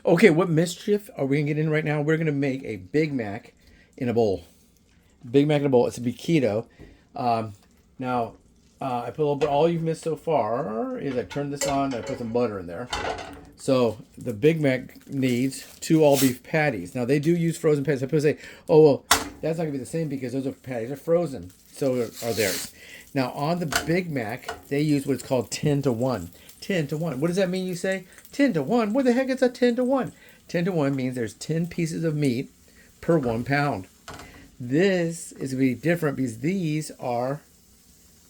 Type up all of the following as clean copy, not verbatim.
Okay, what mischief are we gonna get in right now? We're gonna make a Big Mac in a bowl. Big Mac in a bowl. It's a be keto. Um, now, I put a little bit. All you've missed so far is I turned this on. And I put some butter in there. So the Big Mac needs two all beef patties. Now they do use frozen patties. Some people say, "Oh well, that's not gonna be the same because those are patties are frozen." So are theirs. Now on the Big Mac, they use what's called 10-to-1. 10-to-1. What does that mean? You say 10-to-1. What the heck is a 10-to-1? 10-to-1 means there's 10 pieces of meat per 1 pound. This is gonna be different because these are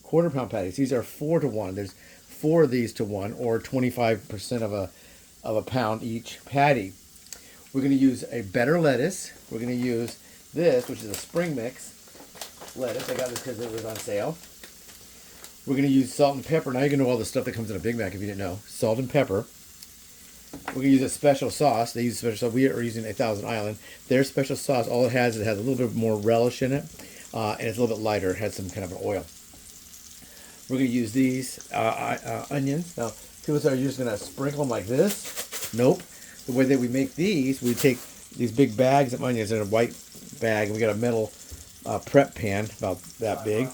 quarter-pound patties. These are 4-to-1. There's four of these to one, or 25% of a pound each patty. We're going to use a better lettuce. We're going to use this, which is a spring mix lettuce. I got this because it was on sale. We're going to use salt and pepper. Now you're going to know all the stuff that comes in a Big Mac if you didn't know. Salt and pepper. We're going to use a special sauce. They use special sauce. We are using a Thousand Island. Their special sauce, all it has is it has a little bit more relish in it, and it's a little bit lighter. It has some kind of an oil. We're going to use these onions. Now, people say, are you just going to sprinkle them like this? Nope. The way that we make these, we take these big bags of onions in a white bag. We got a metal prep pan about that big.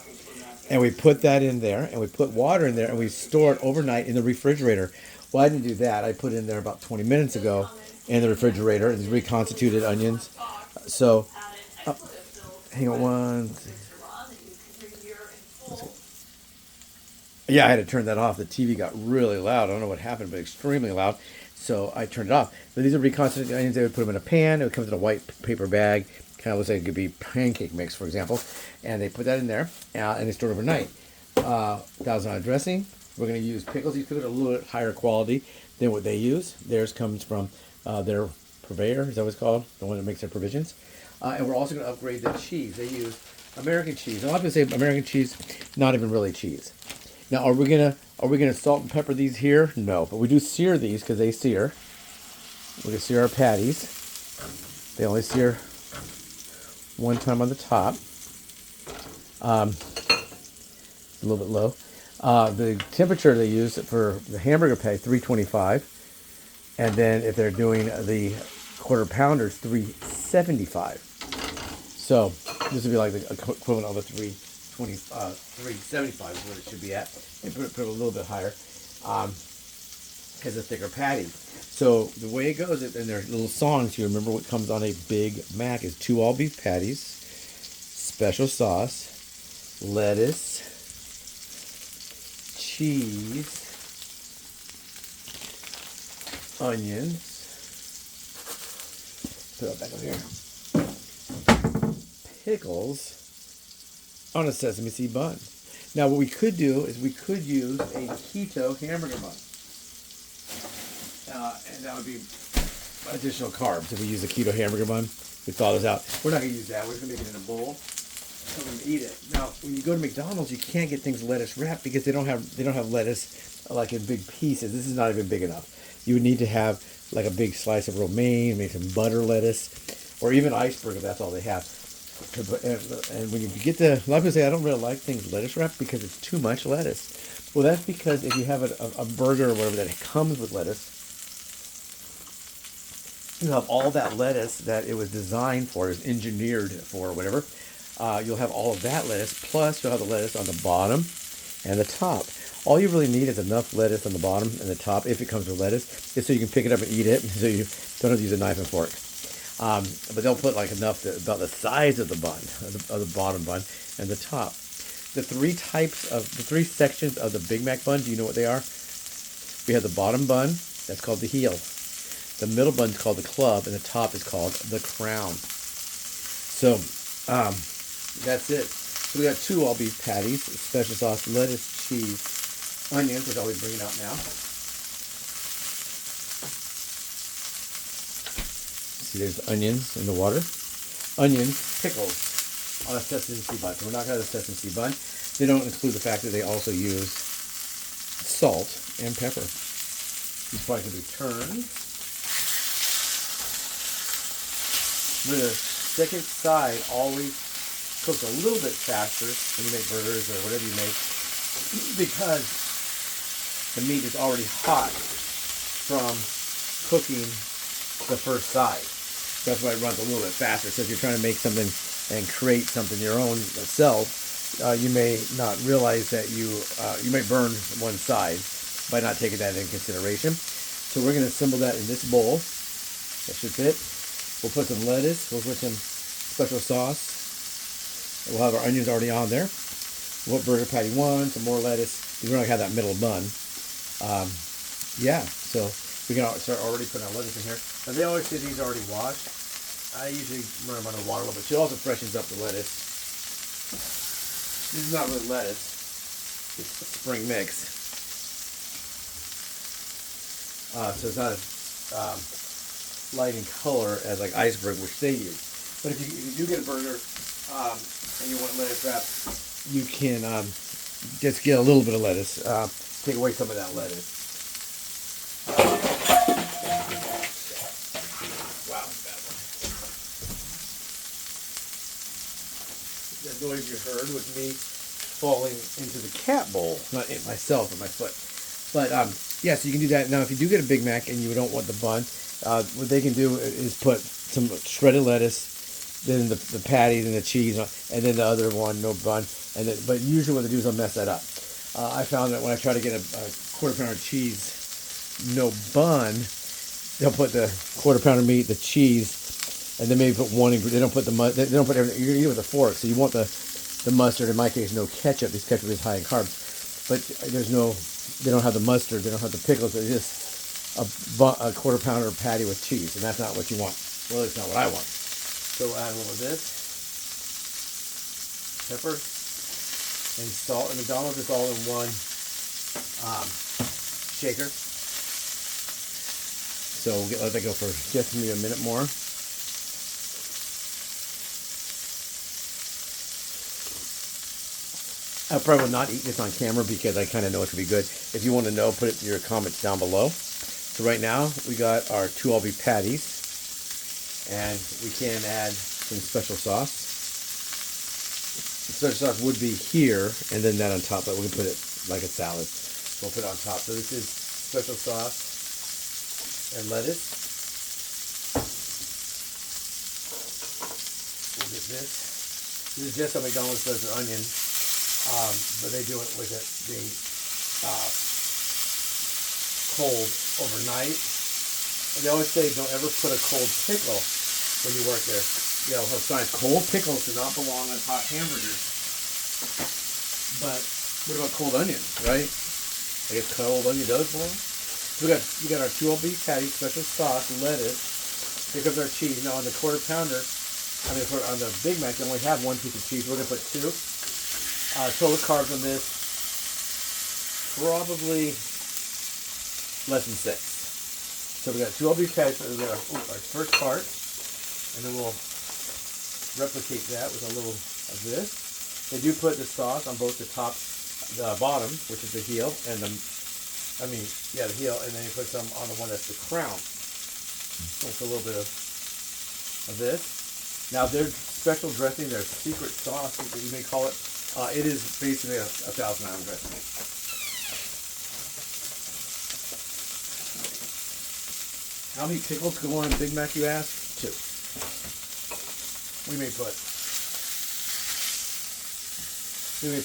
And we put that in there, and we put water in there, and we store it overnight in the refrigerator. Well, I didn't do that. I put it in there about 20 minutes ago in the refrigerator. These reconstituted onions. So, hang on one. Yeah, I had to turn that off. The TV got really loud. I don't know what happened, but extremely loud. So I turned it off. But these are reconstituted onions. They would put them in a pan. It would come in a white paper bag. Kind of looks like it could be pancake mix, for example. And they put that in there, and they store it overnight. Thousand Island dressing. We're going to use pickles. These pickles are a little bit higher quality than what they use. Theirs comes from their purveyor, is that what it's called? The one that makes their provisions. And we're also going to upgrade the cheese. They use American cheese. A lot of people say American cheese, not even really cheese. Now, are we gonna salt and pepper these here? No, but we do sear these because they sear. We're gonna sear our patties. They only sear one time on the top. A little bit low. The temperature they use for the hamburger patty, 325, and then if they're doing the quarter pounders, 375. So this would be like the equivalent of a 375 is what it should be at. And put it a little bit higher because a thicker patty. So the way it goes, and there's little songs. You remember what comes on a Big Mac is 2 all beef patties, special sauce, lettuce, cheese, onions. Put that back over here. Pickles on a sesame seed bun. Now what we could do is we could use a keto hamburger bun. And that would be additional carbs if we use a keto hamburger bun. We thaw those out. We're not going to use that. We're just going to make it in a bowl. And we're going to eat it. Now, when you go to McDonald's, you can't get things lettuce wrapped because they don't have lettuce like in big pieces. This is not even big enough. You would need to have like a big slice of romaine, maybe some butter lettuce, or even iceberg if that's all they have. And when you get a lot of people say, I don't really like things lettuce wrapped because it's too much lettuce. Well, that's because if you have a burger or whatever that comes with lettuce, you have all that lettuce that it was designed for, is engineered for, or whatever. You'll have all of that lettuce, plus you'll have the lettuce on the bottom and the top. All you really need is enough lettuce on the bottom and the top, if it comes with lettuce, is so you can pick it up and eat it, so you don't have to use a knife and fork. But they'll put like enough about the size of the bun, of the bottom bun, and the top. The three sections of the Big Mac bun, do you know what they are? We have the bottom bun, that's called the heel. The middle bun is called the club, and the top is called the crown. So, that's it. So we got 2 all beef patties, special sauce, lettuce, cheese, onions, which I'll be bringing out now. See, there's onions in the water. Onions, pickles on a sesame seed bun. So we're not going to have a sesame seed bun. They don't include the fact that they also use salt and pepper. These probably can be turned. The second side always cooks a little bit faster when you make burgers or whatever you make, because the meat is already hot from cooking the first side. That's why it runs a little bit faster. So if you're trying to make something and create something your own self, you may not realize that you might burn one side by not taking that into consideration. So we're going to assemble that in this bowl. That should fit. We'll put some lettuce. We'll put some special sauce. We'll have our onions already on there. We'll put burger patty one, some more lettuce. We're going to have that middle bun. Yeah, so we can start already putting our lettuce in here. Now they always say these are already washed. I usually run them under water a little bit. She also freshens up the lettuce. This is not really lettuce. It's a spring mix. So it's not as light in color as like iceberg, which they use. But if you do get a burger and you want lettuce wrap, you can just get a little bit of lettuce. Take away some of that lettuce. Wow, bad one. That noise you heard was me falling into the cat bowl, not myself, but my foot. But yeah, so you can do that. Now, if you do get a Big Mac and you don't want the bun, what they can do is put some shredded lettuce, then the patties and the cheese, and then the other one, no bun. And then, but usually what they do is they'll mess that up. I found that when I try to get a quarter pounder cheese, no bun, they'll put the quarter pounder meat, the cheese, and then maybe put one ingredient. They don't put they don't put everything. You're gonna eat it with a fork, so you want the mustard. In my case, no ketchup because ketchup is high in carbs. But there's no. They don't have the mustard. They don't have the pickles. It's just a quarter pounder patty with cheese, and that's not what you want. Well, it's not what I want. So we'll add a little of this, pepper, and salt. And McDonald's is all in one shaker. So we'll let that go for just maybe a minute more. I probably will not eat this on camera because I kind of know it's going to be good. If you want to know, put it in your comments down below. So right now, we got our 2 all beef patties. And we can add some special sauce. The special sauce would be here, and then that on top, but we can put it like a salad. We'll put it on top. So this is special sauce and lettuce. We'll get this. This is just how McDonald's does their onion. But they do it with it being cold overnight. And they always say don't ever put a cold pickle when you work there. You know, besides, cold pickles do not belong on hot hamburgers. But what about cold onions, right? I guess cold onion does belong. So we got our 2 all beef patties, special sauce, lettuce. Here comes our cheese. Now on the quarter pounder, on the Big Mac, they only have 1 piece of cheese. We're gonna put 2. Total carbs on this, probably less than 6. So we got 2 all beef patties. We got our first part, and then we'll replicate that with a little of this. They do put the sauce on both the top, the bottom, which is the heel, and the heel, and then you put some on the one that's the crown. So it's a little bit of this. Now their special dressing, their secret sauce, you may call it. It is basically a 1,000-item dressing. How many pickles go on a Big Mac, you ask? 2. We may put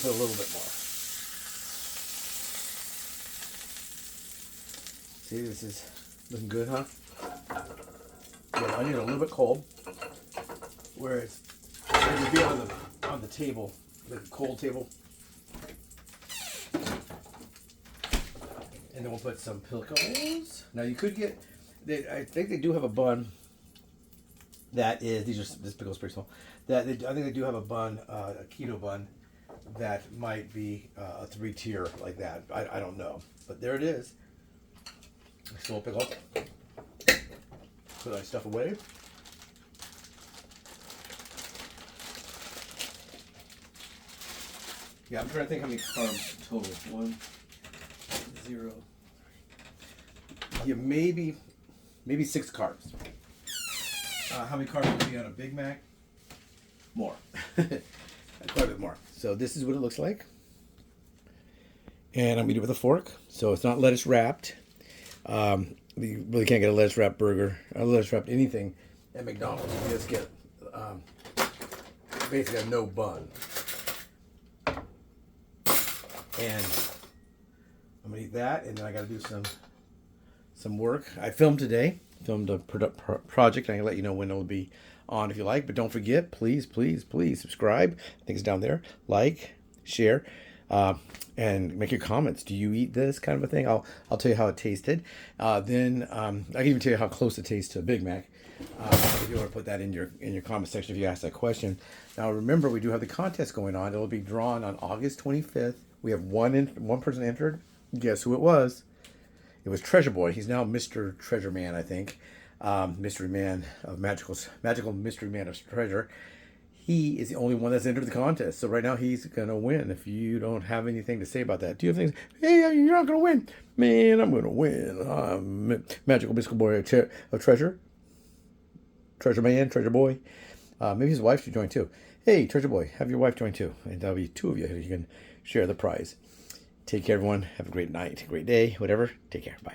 a little bit more. See, this is looking good, huh? The onion a little bit cold, where it would be on the table. The cold table. And then we'll put some pickles. Now you could get, I think they do have a bun that is, this pickle's pretty small. I think they do have a bun, a keto bun, that might be a 3-tier like that. I don't know. But there it is. Small pickle. Put my stuff away. Yeah, I'm trying to think how many carbs total. 1, 0. Yeah, maybe 6 carbs. How many carbs would be on a Big Mac? More. Quite a bit more. So this is what it looks like. And I'm eating it with a fork. So it's not lettuce wrapped. you really can't get a lettuce wrap burger, a lettuce wrapped anything at McDonald's. You just get basically a no bun. And I'm gonna eat that, and then I gotta do some work. I filmed today, filmed a project, and I can let you know when it'll be on if you like. But don't forget, please subscribe. I think it's down there. Like, share, and make your comments. Do you eat this kind of a thing? I'll tell you how it tasted. Then I can even tell you how close it tastes to a Big Mac. If you want to put that in your comment section if you ask that question. Now remember, we do have the contest going on. It'll be drawn on August 25th. We have one person entered. Guess who it was? It was Treasure Boy. He's now Mr. Treasure Man, I think. Mystery Man of magical mystery man of treasure. He is the only one that's entered the contest. So right now he's gonna win. If you don't have anything to say about that, do you have things? Hey, you're not gonna win, man. I'm gonna win. Magical mystical boy of treasure. Treasure Man, Treasure Boy. Maybe his wife should join too. Hey, Treasure Boy, have your wife join too, and that'll be two of you. You can share the prize. Take care, everyone. Have a great night, great day, whatever. Take care. Bye.